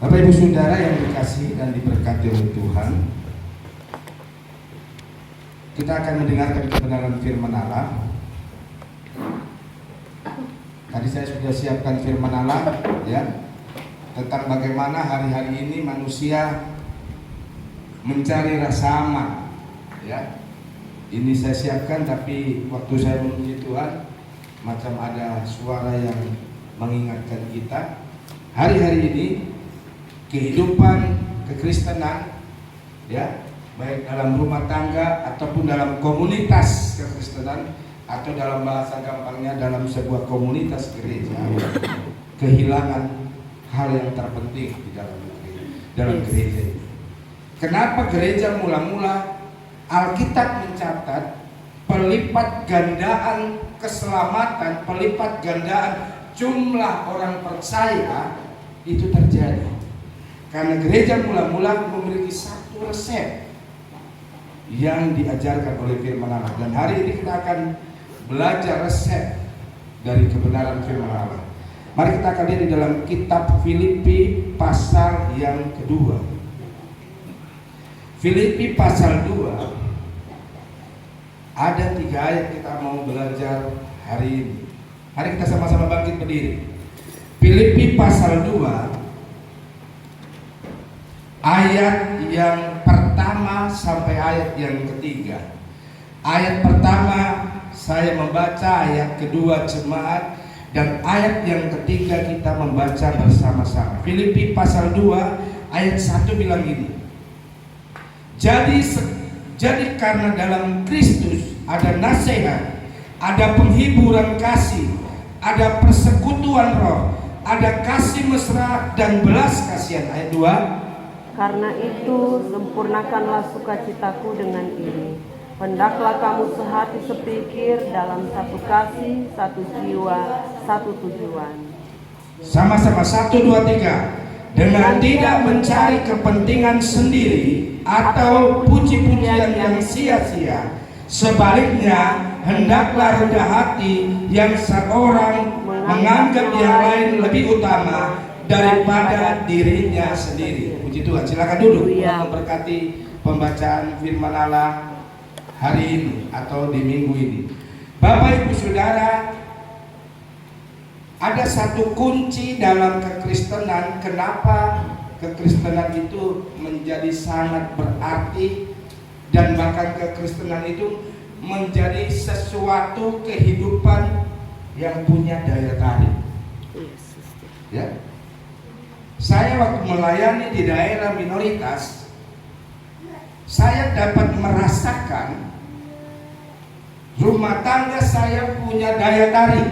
Bapak Ibu Saudara yang dikasihi dan diberkati oleh Tuhan, kita akan mendengarkan kebenaran firman Allah. Tadi saya sudah siapkan firman Allah ya, tentang bagaimana hari-hari ini manusia mencari rasa aman ya. Ini saya siapkan, tapi waktu saya memuji Tuhan macam ada suara yang mengingatkan kita hari-hari ini kehidupan kekristenan ya, baik dalam rumah tangga ataupun dalam komunitas kekristenan, atau dalam bahasa gampangnya dalam sebuah komunitas gereja, kehilangan hal yang terpenting di dalam gereja ini. Kenapa gereja mula-mula Alkitab mencatat pelipat gandaan keselamatan, pelipat gandaan jumlah orang percaya itu terjadi? Karena gereja mula-mula memiliki satu resep yang diajarkan oleh firman Allah. Dan hari ini kita akan belajar resep dari kebenaran firman Allah. Mari kita akan lihat di dalam kitab Filipi pasal yang kedua. Filipi pasal 2. Ada 3 ayat kita mau belajar hari ini. Mari kita sama-sama bangkit berdiri. Filipi pasal 2 ayat yang pertama sampai ayat yang ketiga. Ayat pertama saya membaca, ayat kedua jemaat, dan ayat yang ketiga kita membaca bersama-sama. Filipi pasal 2 ayat 1 bilang gini. Jadi karena dalam Kristus ada nasihat, ada penghiburan kasih, ada persekutuan roh, ada kasih mesra dan belas kasihan. Ayat 2. Karena itu sempurnakanlah sukacitaku dengan ini. Hendaklah kamu sehati sepikir dalam satu kasih, satu jiwa, satu tujuan. Sama-sama 1, 2, 3. Dengan tidak mencari kepentingan sendiri atau puji-pujian yang sia-sia. Sebaliknya, hendaklah rendah hati, yang seorang menganggap yang lain lebih utama daripada dirinya sendiri. Puji Tuhan. Silakan duduk untuk memberkati pembacaan firman Allah hari ini atau di minggu ini. Bapak Ibu Saudara, ada satu kunci dalam kekristenan. Kenapa kekristenan itu menjadi sangat berarti, dan bahkan kekristenan itu menjadi sesuatu kehidupan yang punya daya tarik. Ya. Saya waktu melayani di daerah minoritas, saya dapat merasakan rumah tangga saya punya daya tarik.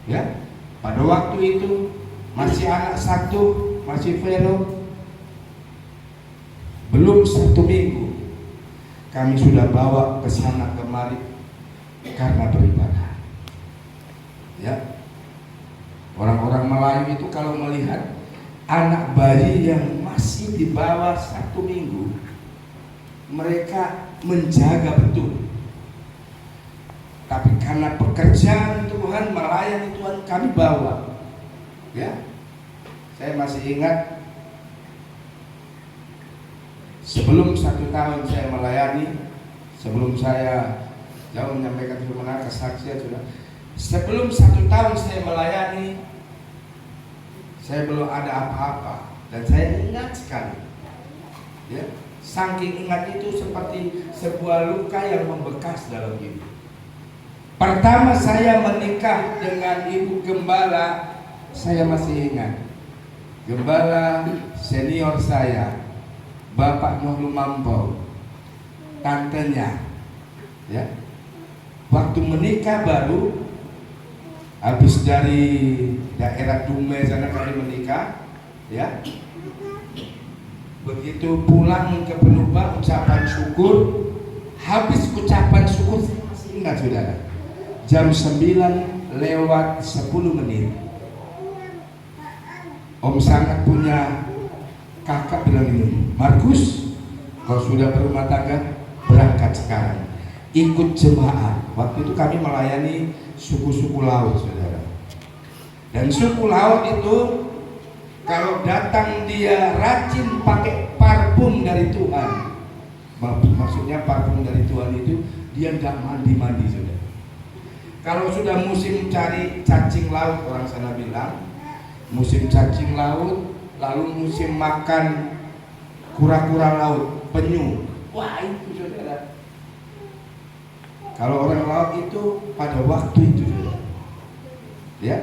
Ya, pada waktu itu masih anak satu, masih Vero, belum 1 minggu kami sudah bawa ke sana kemari karena beribadah. Ya. Orang-orang Melayu itu kalau melihat anak bayi yang masih di bawah 1 minggu, mereka menjaga betul. Tapi karena pekerjaan Tuhan, melayani Tuhan, kami bawa. Ya, saya masih ingat sebelum 1 tahun saya melayani, sebelum saya jauh menyampaikan firman kesaksian sudah. Sebelum 1 tahun saya melayani, saya belum ada apa-apa, dan saya ingat sekali. Ya, saking ingat itu seperti sebuah luka yang membekas dalam hidup. Pertama saya menikah dengan ibu gembala, saya masih ingat. Gembala senior saya, Bapak Nuh Mampau, tantenya. Ya, waktu menikah baru. Habis dari daerah Dumai sana kami menikah, ya. Begitu pulang ke Penumpang, ucapan syukur. Habis ucapan syukur, saya masih ingat saudara, jam 9:10 Om Sangat punya kakak bilang ini, Markus, kau sudah berumah tangga, berangkat sekarang, ikut jemaat. Waktu itu kami melayani suku-suku laut, saudara. Dan suku laut itu Kalau datang dia rajin pakai parfum dari Tuhan, maksudnya parfum dari Tuhan itu dia nggak mandi-mandi sudah. Kalau sudah musim cari cacing laut, orang sana bilang musim cacing laut, lalu musim makan kura-kura laut, penyu. Wah itu saudara. Kalau orang laut itu pada waktu itu saudara, ya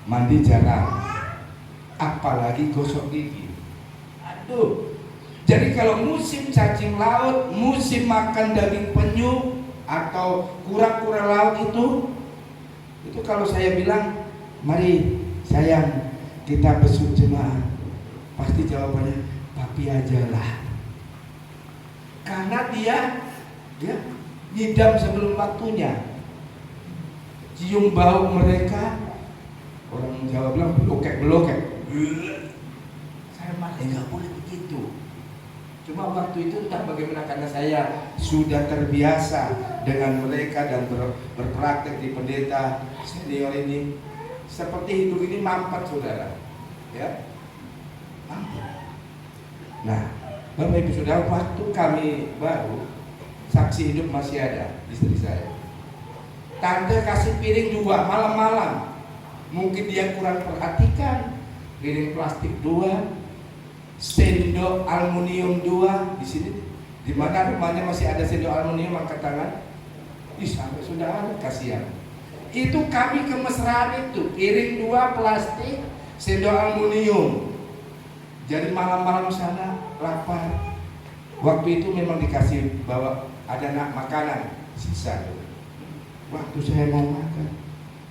mandi jarang, apalagi gosok gigi. Aduh. Jadi kalau musim cacing laut, musim makan daging penyu atau kura-kura laut itu kalau saya bilang, mari sayang kita besuk jemaat, pasti jawabannya papi aja lah. Karena dia ngidam sebelum waktunya, cium bau mereka. Orang Jawa bilang belokek. Saya malah nggak boleh begitu. Cuma waktu itu entah bagaimana, karena saya sudah terbiasa dengan mereka dan berpraktek di pendeta senior ini. Seperti hidup ini mampet saudara, ya mampet. Nah, Bapak Ibu Saudara, waktu kami baru, saksi hidup masih ada istri saya. Tante kasih piring juga malam-malam. Mungkin dia kurang perhatikan, piring plastik 2, sendok aluminium 2 di sini. Di mana rumahnya masih ada sendok aluminium, angkat tangan. Sampai sudah ada, kasihan. Itu kami kemesraan itu, piring 2 plastik, sendok aluminium. Jadi malam-malam sana lapar. Waktu itu memang dikasih bawa ada makanan sisa. Waktu saya mau makan,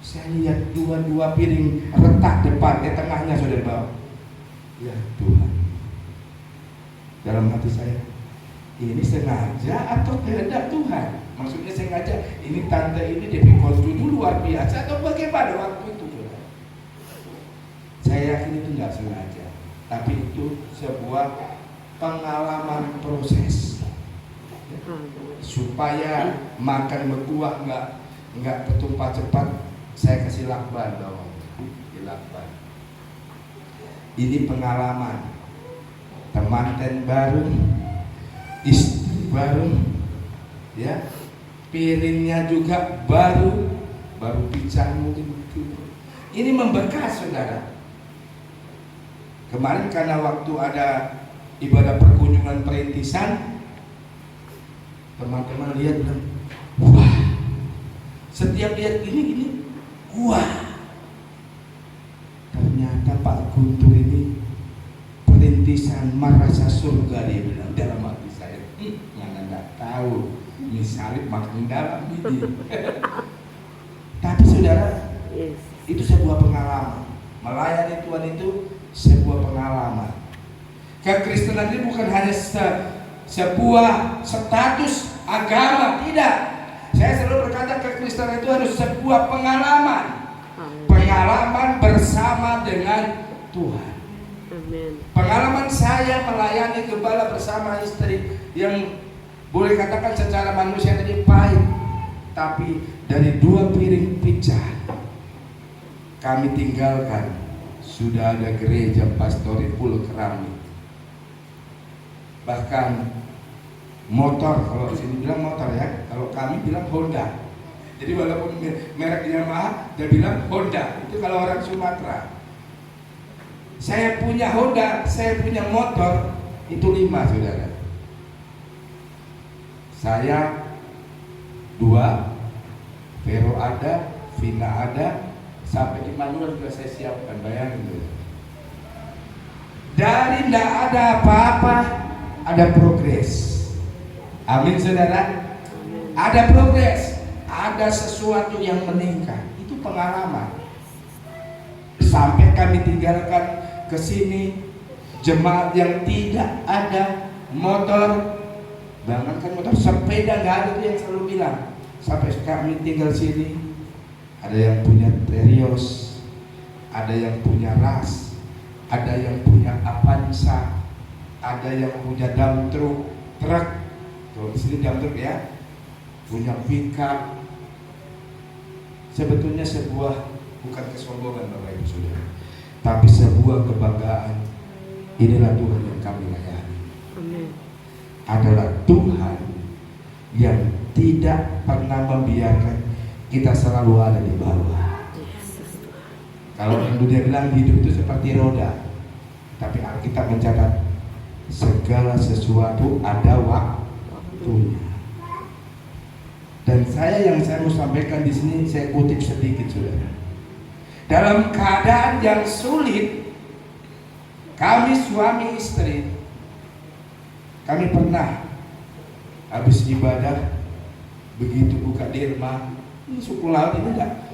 saya lihat dua piring retak depan, di tengahnya sudah bawa. Ya Tuhan, dalam hati saya, ini sengaja atau kehendak Tuhan? Maksudnya sengaja, ini tante ini DP dulu luar biasa atau bagaimana waktu itu? Saya yakin itu nggak sengaja, tapi itu sebuah pengalaman proses supaya makan berkuah nggak tertumpah cepat. Saya kasih lakban bawang, lakban. Ini pengalaman temanten baru, istri baru, ya, piringnya juga baru pecah mungkin. Ini membekas saudara. Kemarin karena waktu ada ibadah perkunjungan perintisan, teman-teman lihat bilang, wah, setiap lihat ini, wah, ternyata Pak Guntur ini perintisan merasa surga, dia bilang dalam hati saya. Mana nggak tahu, ini salib makin dalam ini. Tapi saudara, itu sebuah pengalaman. Melayani Tuhan itu sebuah pengalaman. Kekristenan ini bukan hanya sebuah status agama, tidak. Saya selalu berkata kekristenan itu harus sebuah pengalaman. Pengalaman bersama dengan Tuhan. Pengalaman saya melayani gembala bersama istri yang boleh katakan secara manusia tadi pahit, tapi dari 2 piring pecah kami tinggalkan, sudah ada gereja pastori full keramik. Bahkan motor, kalau sini bilang motor ya, kalau kami bilang Honda. Jadi walaupun merek Yamaha, dia bilang Honda. Itu kalau orang Sumatera. Saya punya Honda, saya punya motor, itu 5 saudara. Saya 2, Vero ada, Vina ada, sampai di Manual juga saya siapkan, bayangin dulu. Dari tidak ada apa-apa, ada progres. Amin saudara. Ada progres, ada sesuatu yang meningkat. Itu pengalaman. Sampai kami tinggalkan ke sini jemaat yang tidak ada motor, jangankan motor, sepeda nggak ada, itu yang selalu bilang. Sampai kami tinggal sini, ada yang punya Terios, ada yang punya Ras, ada yang punya Avanza, ada yang punya dump truk. Kalau di sini dump truk ya, punya pickup. Sebetulnya sebuah bukan kesombongan Bapak Ibu Saudara. tapi sebuah kebanggaan. Inilah Tuhan yang kami layani. Amin. Adalah Tuhan yang tidak pernah membiarkan kita selalu ada di bawah. Kalau orang dunia bilang hidup itu seperti roda, tapi Alkitab mencatat segala sesuatu ada waktunya. Dan yang saya mau sampaikan di sini, saya kutip sedikit, saudara. Dalam keadaan yang sulit, kami suami istri, kami pernah habis ibadah, begitu buka dirma, ini suku laut ini enggak.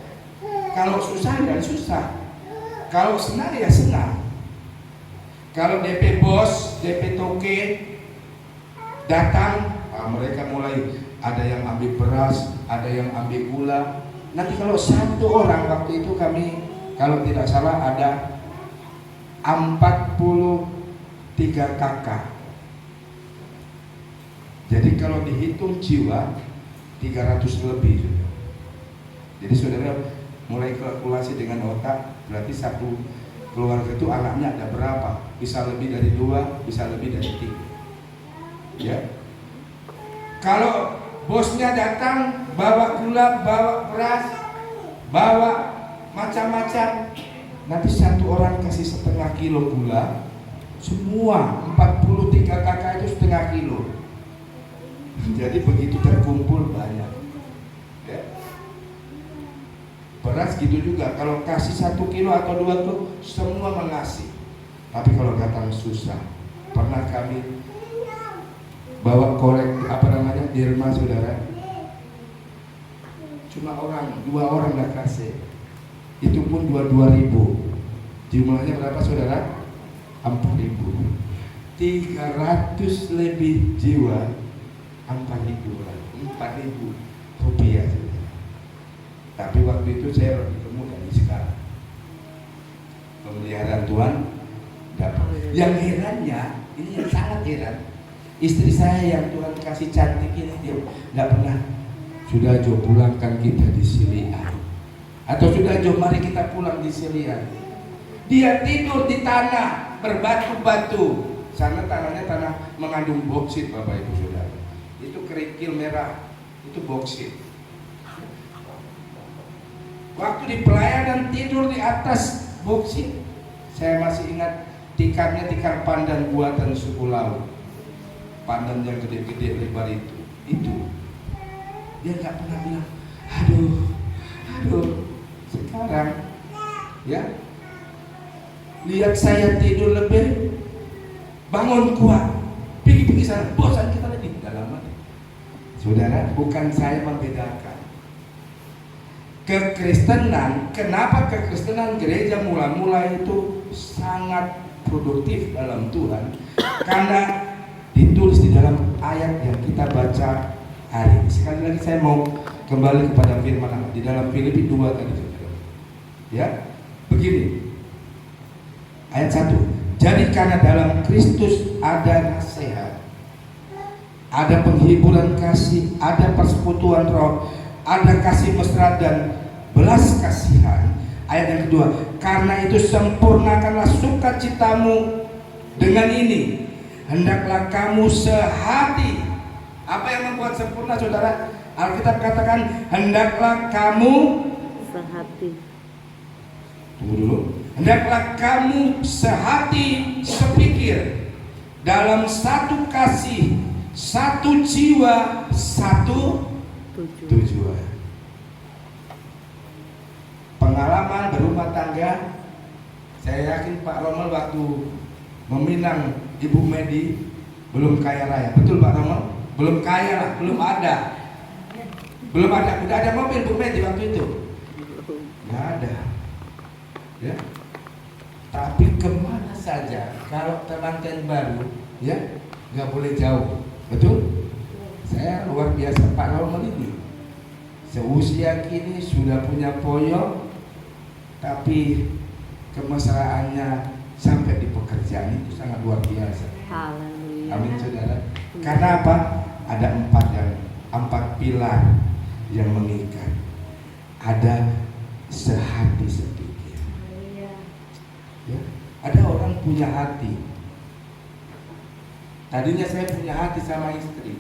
Kalau susah ya susah, kalau senang ya senang. Kalau DP bos, DP toke datang, mereka mulai ada yang ambil beras, ada yang ambil gula. Nanti kalau satu orang, waktu itu kami kalau tidak salah ada 43 kakak. Jadi kalau dihitung jiwa 300 lebih. Jadi saudara mulai kalkulasi dengan otak, berarti satu keluarga itu anaknya ada berapa? Bisa lebih dari 2, bisa lebih dari 3. Ya. Kalau bosnya datang bawa gula, bawa beras, bawa macam-macam, nanti satu orang kasih setengah kilo gula, semua 43 kakak itu setengah kilo. Jadi begitu terkumpul banyak. Ya. Beras gitu juga, kalau kasih 1 kilo atau 2 kilo semua mengasih. Tapi kalau datang susah, pernah kami bawa korek di rumah saudara, cuma 2 orang nggak kasih, itu pun 2.000. Jumlahnya berapa saudara? 4.000. 300 lebih jiwa, 4.000 rupiah. Tapi waktu itu saya lebih gemuk dari sekarang. Pemeliharaan Tuhan dapat. Yang herannya, ini yang sangat heran, istri saya yang Tuhan kasih cantik ini, dia nggak pernah, sudah Jo pulangkan kita di Silian, atau sudah Jo mari kita pulang di Silian. Dia tidur di tanah berbatu-batu. Sana tanahnya tanah mengandung boksit, Bapak Ibu Saudara. Itu kerikil merah, itu boksit. Waktu di pelayanan tidur di atas boksit. Saya masih ingat tikarnya tikar pandan buatan suku laut. Pandan yang gede-gede lebar itu. Dia nggak pernah bilang, aduh. Sekarang, ya, lihat saya tidur lebih, bangun kuat, pergi sana, bosan kita lagi dalam hati. Saudara, bukan saya membedakan. Kekristenan, kenapa kekristenan gereja mula-mula itu sangat produktif dalam Tuhan? Karena ditulis di dalam ayat yang kita baca hari ini. Sekali lagi saya mau kembali kepada firman Allah di dalam Filipi 2 tadi. Ya, begini. Ayat 1. Jadi karena dalam Kristus ada nasihat, ada penghiburan kasih, ada persekutuan roh, ada kasih mesra dan belas kasihan. Ayat yang kedua, karena itu sempurnakanlah sukacitamu dengan ini, hendaklah kamu sehati. Apa yang membuat sempurna saudara? Alkitab katakan hendaklah kamu Sehati. Tunggu dulu. Hendaklah kamu sehati sepikir, dalam satu kasih, satu jiwa, satu tujuan. Pengalaman berumah tangga, saya yakin Pak Rommel waktu meminang Ibu Medi belum kaya raya, betul Pak Rommel? Belum kaya lah, belum ada. Udah ada mobil Bu Medi waktu itu? Nggak ada. Ya. Tapi kemana saja kalau temanten baru, ya nggak boleh jauh, betul? Saya luar biasa Pak Rommel ini. Seusia kini sudah punya poyo, tapi kemesraannya sampai di pekerjaan itu sangat luar biasa. Haleluya. Amin saudara. Karena apa? Ada 4 pilar yang mengikat. Ada sehati sepikir. Ya. Ada orang punya hati. Tadinya saya punya hati sama istri,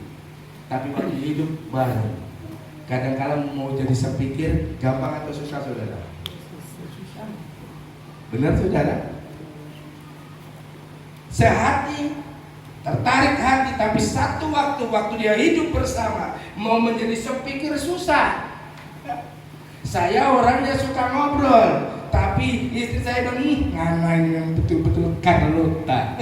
tapi waktu hidup bareng. Kadang-kadang mau jadi sepikir, gampang atau susah saudara? Benar saudara? Sehati, tertarik hati, tapi satu waktu dia hidup bersama, mau menjadi sepikir susah. Saya orangnya suka ngobrol, tapi istri saya bilang, ngana ini yang betul-betul Carlota.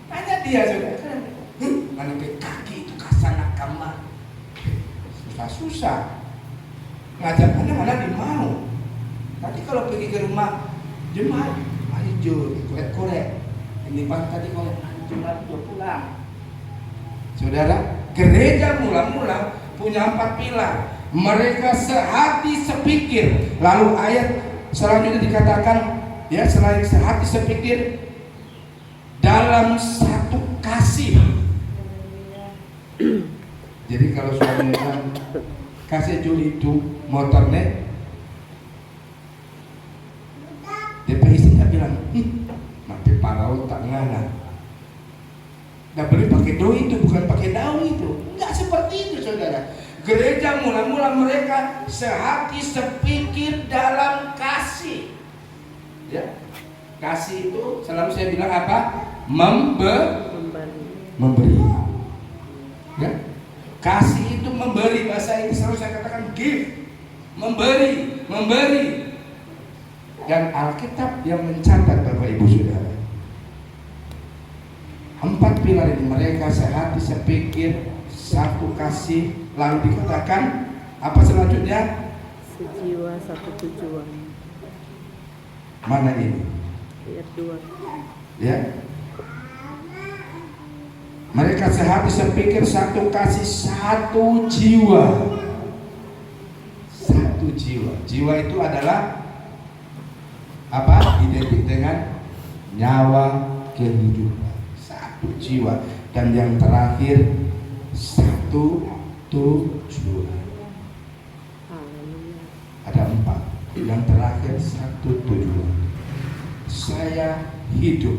Tanya dia saudara, mana ke kaki itu kasana kamar, susah-susah. Ngajak mana di mau. Tadi kalau pergi ke rumah jemaat, ayo korek. Ini pak tadi korek, jemaat udah pulang. Saudara, gereja mula-mula punya 4 pilar. Mereka sehati sepikir. Lalu ayat selanjutnya dikatakan, ya selain sehati sepikir, dalam satu kasih. Jadi kalau suami bilang kasih Juli itu motornya, DP istri nggak bilang, nanti parau tak ngana. Nggak beli pakai doi itu, bukan pakai daun itu. Nggak seperti itu saudara. Gereja mula-mula mereka sehati sepikir dalam kasih. Ya, kasih itu selalu saya bilang apa? Memberi. Ya, kasih itu memberi, bahasa Inggris selalu saya katakan give, memberi. Dan Alkitab yang mencatat Bapak Ibu Saudara, 4 pilar ini mereka sehati sepikir, satu kasih, lalu dikatakan apa selanjutnya? Sejiwa satu tujuan. Mana ini? Ayat 2. Ya. Mereka sehati sepikir, satu kasih, satu jiwa. Satu jiwa. Jiwa itu adalah apa? Identik dengan nyawa kehidupan. Satu jiwa. Dan yang terakhir satu tujuan. Ada 4. Yang terakhir satu tujuan. Saya hidup,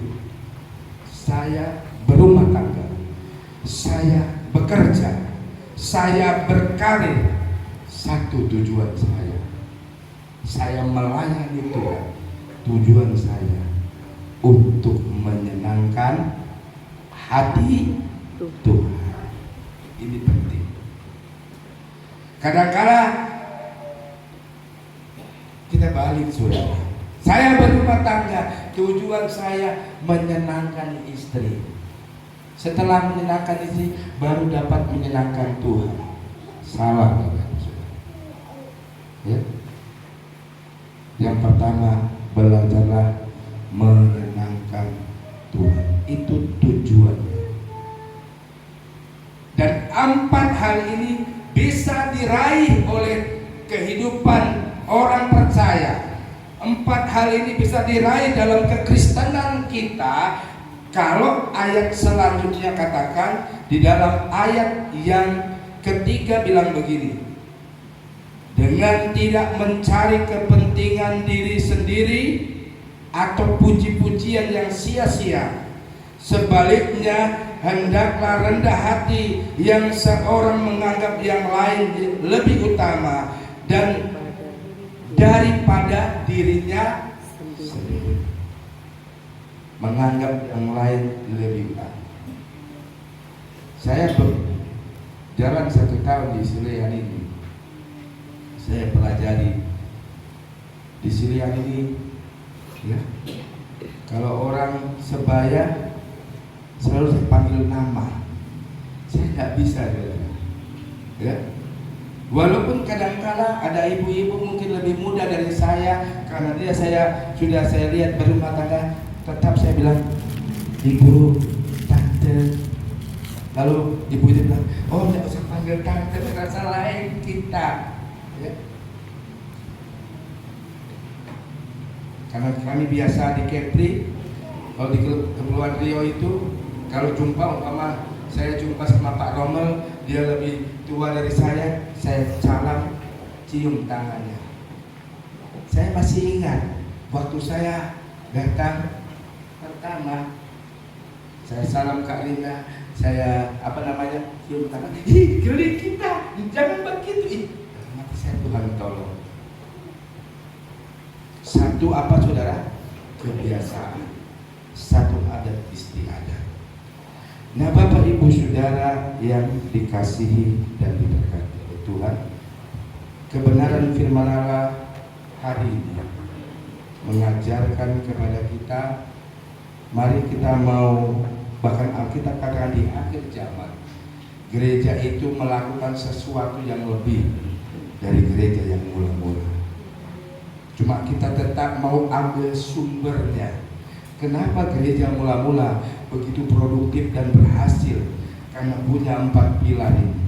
saya berumah tangga, saya bekerja, saya berkarir. Satu tujuan saya melayani Tuhan. Tujuan saya untuk menyenangkan hati Tuhan. Ini penting. Kadang-kadang kita balik saudara. Saya berumah tangga, tujuan saya menyenangkan istri. Setelah menyenangkan istri, baru dapat menyenangkan Tuhan. Salah Bapak Saudara. Ya. Yang pertama, belajarlah menyenangkan Tuhan. Itu tujuannya. Dan 4 hal ini bisa diraih oleh kehidupan orang percaya. 4 hal ini bisa diraih dalam kekristenan kita kalau ayat selanjutnya katakan di dalam ayat yang ketiga bilang begini, dengan tidak mencari kepentingan diri sendiri atau puji-pujian yang sia-sia, sebaliknya hendaklah rendah hati, yang seorang menganggap yang lain lebih utama dan daripada dirinya sendiri. Menganggap yang lain lebih utama. Saya berjalan 1 tahun di Silian ini. Saya pelajari di Silian ini, ya, kalau orang sebaya selalu saya panggil nama. Saya nggak bisa, ya. Walaupun kadang-kala ada ibu-ibu mungkin lebih muda dari saya, karena dia sudah saya lihat berumah tangga, tetap saya bilang ibu, tante. Lalu ibu itu bilang, oh tidak usah panggil tante, rasa lain kita. Ya. Karena kami biasa di Kepri, kalau di Kepulauan Riau itu, kalau jumpa umpama saya jumpa sama Pak Rommel, dia lebih tua dari saya salam, cium tangannya. Saya masih ingat waktu saya datang pertama, saya salam Kak Linda, saya cium tangan, gereja kita, jangan begitu. Mati saya, Tuhan tolong. Satu apa saudara? Kebiasaan. Satu adat istiadat. Nah, Bapak Ibu Saudara yang dikasihi dan diberkati oleh Tuhan, kebenaran firman Allah hari ini mengajarkan kepada kita, mari kita mau, bahkan Alkitab katakan di akhir zaman gereja itu melakukan sesuatu yang lebih dari gereja yang mula-mula. Cuma kita tetap mau ambil sumbernya. Kenapa gereja mula-mula begitu produktif dan berhasil? Karena punya 4 pilar ini.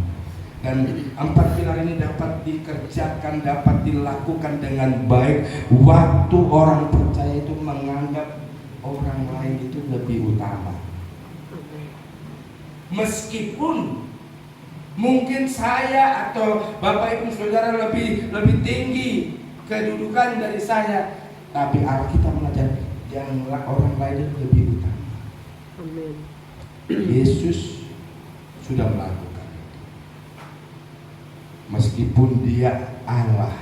Dan 4 pilar ini dapat dikerjakan, dapat dilakukan dengan baik waktu orang percaya itu menganggap orang lain itu lebih utama. Meskipun mungkin saya atau Bapak Ibu Saudara lebih tinggi kedudukan dari saya, tapi Alkitab mengajar janganlah orang lain itu lebih utama. Amin. Yesus sudah melakukan itu. Meskipun dia Allah.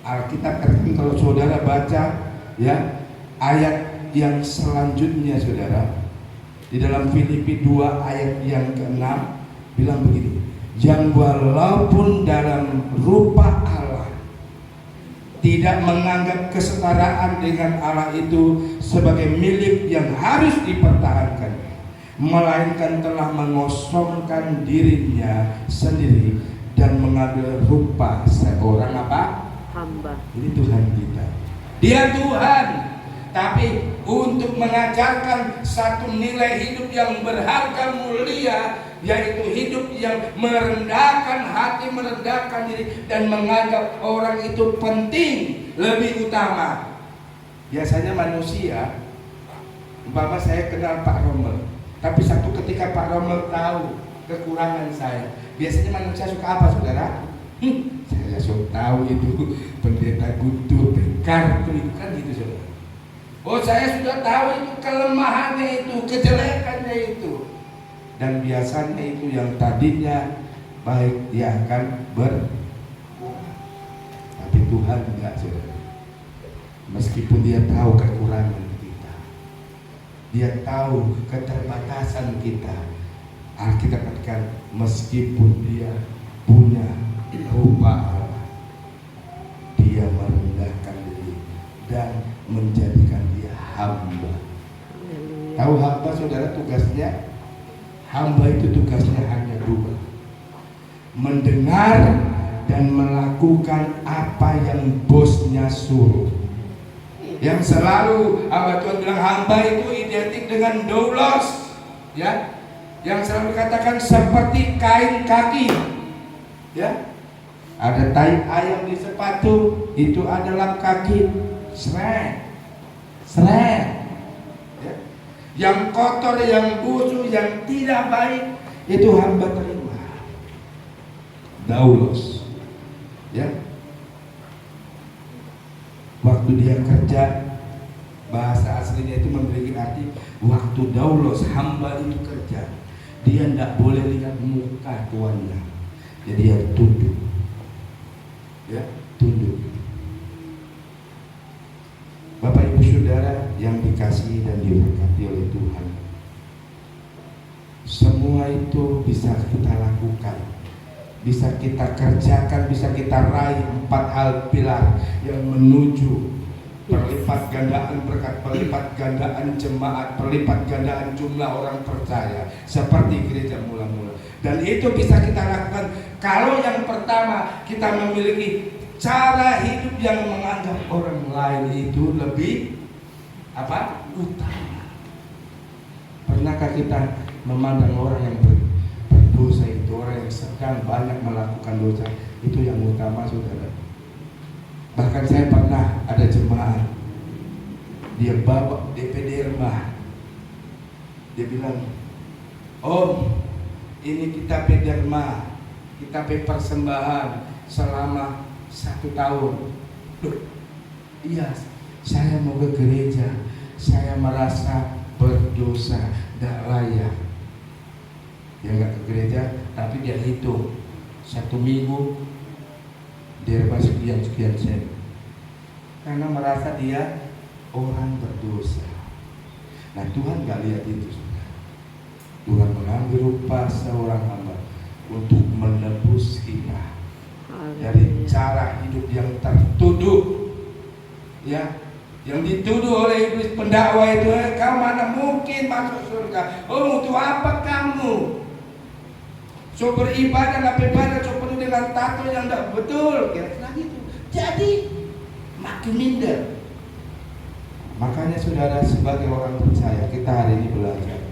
Alkitab katakan, kalau saudara baca ya ayat yang selanjutnya saudara, di dalam Filipi 2 ayat yang ke-6 bilang begini, yang walaupun dalam rupa Allah tidak menganggap kesetaraan dengan Allah itu sebagai milik yang harus dipertahankan, melainkan telah mengosongkan dirinya sendiri dan mengambil rupa seorang apa? Hamba. Ini Tuhan kita. Dia Tuhan, tapi untuk mengajarkan satu nilai hidup yang berharga mulia, yaitu hidup yang merendahkan hati, merendahkan diri, dan menganggap orang itu penting, lebih utama. Biasanya manusia, umpama saya kenal Pak Rommel, tapi satu ketika Pak Rommel tahu kekurangan saya, biasanya manusia suka apa saudara? Saya suka tahu itu pendeta Guntur, Bekar, itu kan gitu saudara. Oh, saya sudah tahu itu kelemahannya itu, kejelekannya itu. Dan biasanya itu yang tadinya baik dia akan tapi Tuhan enggak saudara. Meskipun dia tahu kekurangan kita, dia tahu keterbatasan kita, Alkitab katakan meskipun dia punya rupa Allah, dia merendahkan diri dan menjadikan dia hamba. Tahu hamba saudara tugasnya? Hamba itu tugasnya hanya 2, mendengar dan melakukan apa yang bosnya suruh. Yang selalu hamba Tuhan bilang hamba itu identik dengan doulos, ya, yang selalu dikatakan seperti kain kaki, ya. Ada tai ayam di sepatu, itu adalah kaki seret. Ya. Yang kotor, yang busuk, yang tidak baik, itu hamba terima. Daulos, ya. Waktu dia kerja, bahasa aslinya itu memiliki arti waktu daulos, hamba itu kerja, dia tidak boleh lihat muka tuannya, jadi dia tunduk, ya, tunduk. Bapak Ibu Saudara yang dikasihi dan diberkati oleh Tuhan, semua itu bisa kita lakukan, bisa kita kerjakan, bisa kita raih 4 hal pilar yang menuju perlipat gandaan berkat, perlipat gandaan jemaat, perlipat gandaan jumlah orang percaya seperti gereja mula-mula. Dan itu bisa kita lakukan kalau yang pertama kita memiliki cara hidup yang menganggap orang lain itu lebih utama. Pernahkah kita memandang orang yang berdosa itu, orang yang sedang banyak melakukan dosa, itu yang utama saudara? Bahkan saya pernah ada jemaat, dia bawa DPD rumah, dia bilang, Om, ini kita derma, kita persembahan selama 1 tahun, Loh, iya, saya mau ke gereja, saya merasa berdosa, tidak layak. Dia nggak ke gereja, tapi dia hitung 1 minggu dia dapat sekian sen, karena merasa dia orang berdosa. Nah, Tuhan nggak lihat itu. Tuhan mengambil rupa seorang hamba untuk menebus kita dari cara hidup yang tertuduh, ya, yang dituduh oleh iblis pendakwa itu, kamu mana mungkin masuk surga? Oh, untuk apa kamu? So beribadah, so penuh dengan tato yang tidak betul, kira-kira gitu. Jadi makin minder. Makanya saudara, sebagai orang percaya, kita hari ini belajar.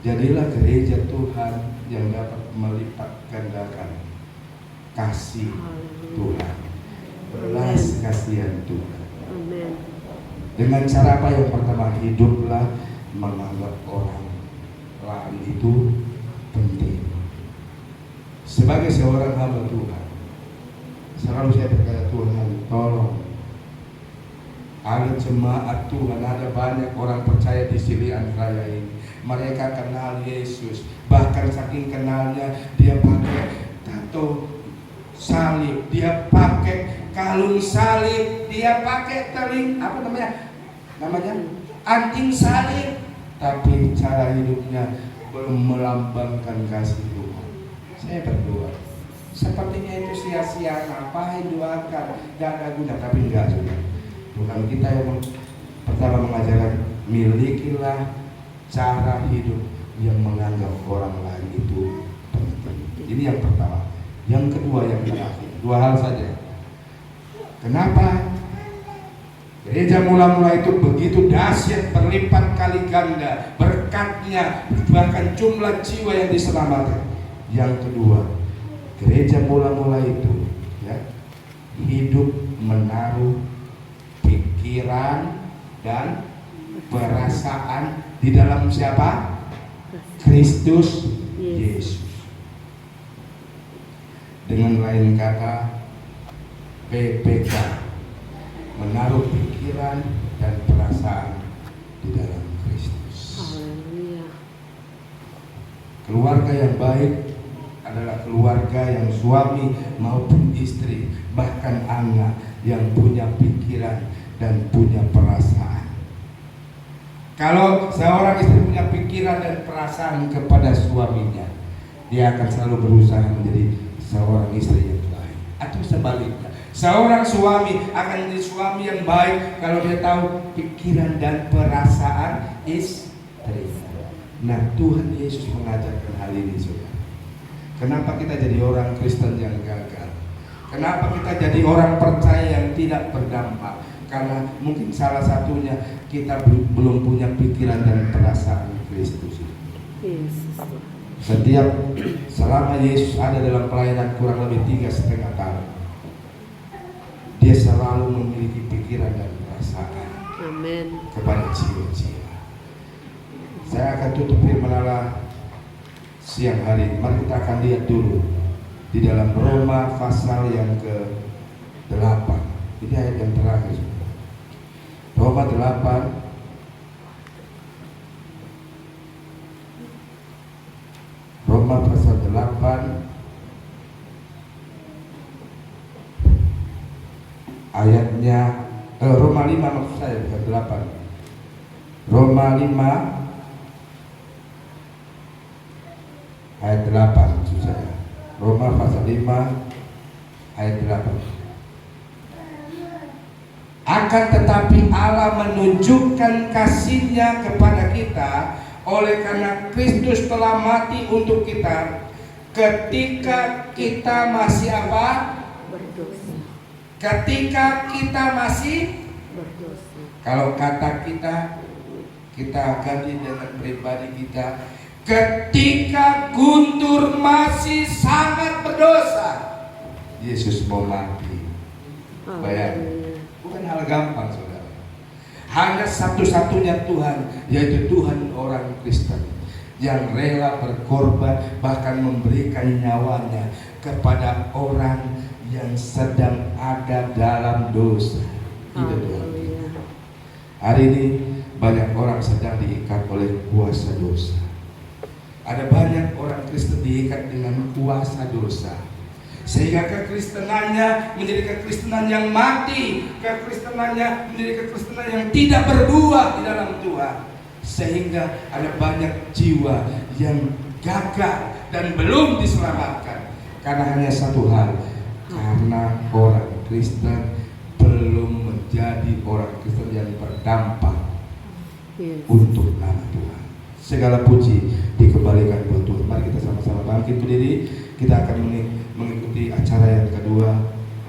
Jadilah gereja Tuhan yang dapat melipat gandakan kasih Tuhan, belas kasihan Tuhan. Amen. Dengan cara apa? Yang pertama, hiduplah menganggap orang lain itu penting. Sebagai seorang hamba Tuhan, selalu saya berkata, Tuhan tolong, ada jemaat Tuhan, ada banyak orang percaya di Silian Raya ini, mereka kenal Yesus, bahkan saking kenalnya dia pakai tato salib, dia pakai kalung salib, dia pakai anting salib, tapi cara hidupnya belum melambangkan kasih Tuhan. Saya berdoa, sepertinya itu sia-sia, ngapain doakan, gak ada guna. Tapi enggak, saudara. Tuhan kita yang pertama mengajarkan, milikilah cara hidup yang menganggap orang lain itu penting. Ini yang pertama. Yang kedua, yang terakhir, 2 hal saja. Kenapa gereja mula-mula itu begitu dahsyat, berlipat kali ganda berkatnya, bahkan jumlah jiwa yang diselamatkan? Yang kedua, gereja mula-mula itu, ya, hidup menaruh pikiran dan perasaan di dalam siapa? Kristus Yesus. Dengan lain kata, PPK, menaruh pikiran dan perasaan di dalam Kristus. Keluarga yang baik adalah keluarga yang suami maupun istri, bahkan anak, yang punya pikiran dan punya perasaan. Kalau seorang istri punya pikiran dan perasaan kepada suaminya, dia akan selalu berusaha menjadi seorang istri yang baik. Atau sebaliknya, seorang suami akan menjadi suami yang baik kalau dia tahu pikiran dan perasaan istri. Nah, Tuhan Yesus mengajarkan hal ini, saudara. Kenapa kita jadi orang Kristen yang gagal? Kenapa kita jadi orang percaya yang tidak berdampak? Karena mungkin salah satunya kita belum punya pikiran dan perasaan Kristus. Selama Yesus ada dalam pelayanan kurang lebih 3,5 tahun, dia selalu memiliki pikiran dan perasaan kepada jiwa-jiwa. Saya akan tutup firman Allah siang hari ini. Mari kita akan lihat dulu di dalam Roma pasal yang ke-8. Ini ayat yang terakhir. Roma 8 Roma pasal 8 ayatnya Roma 5 maksud saya, bukan 8. Roma 5 ayat 8 maksud saya. Roma pasal 5 ayat 8. Akan tetapi Allah menunjukkan kasih-Nya kepada kita oleh karena Kristus telah mati untuk kita ketika kita masih apa? Berdosa. Ketika kita masih Berdosa. Kalau kata kita ganti dengan pribadi kita, ketika Guntur masih sangat berdosa, Yesus mau mati. Bayangkan. Bukan hal gampang, saudara. Hanya satu-satunya Tuhan, yaitu Tuhan orang Kristen, yang rela berkorban, bahkan memberikan nyawanya kepada orang yang sedang ada dalam dosa. Itu Tuhan. Hari ini banyak orang sedang diikat oleh kuasa dosa. Ada banyak orang Kristen diikat dengan kuasa dosa, sehingga kekristenannya menjadi kekristenan yang mati, kekristenannya menjadi kekristenan yang tidak berbuah di dalam Tuhan, sehingga ada banyak jiwa yang gagal dan belum diselamatkan karena hanya satu hal, karena orang Kristen belum menjadi orang Kristen yang berdampak untuk nama Tuhan. Segala puji dikembalikan buat Tuhan. Mari kita sama-sama bangkit berdiri. Kita akan mengikuti acara yang kedua.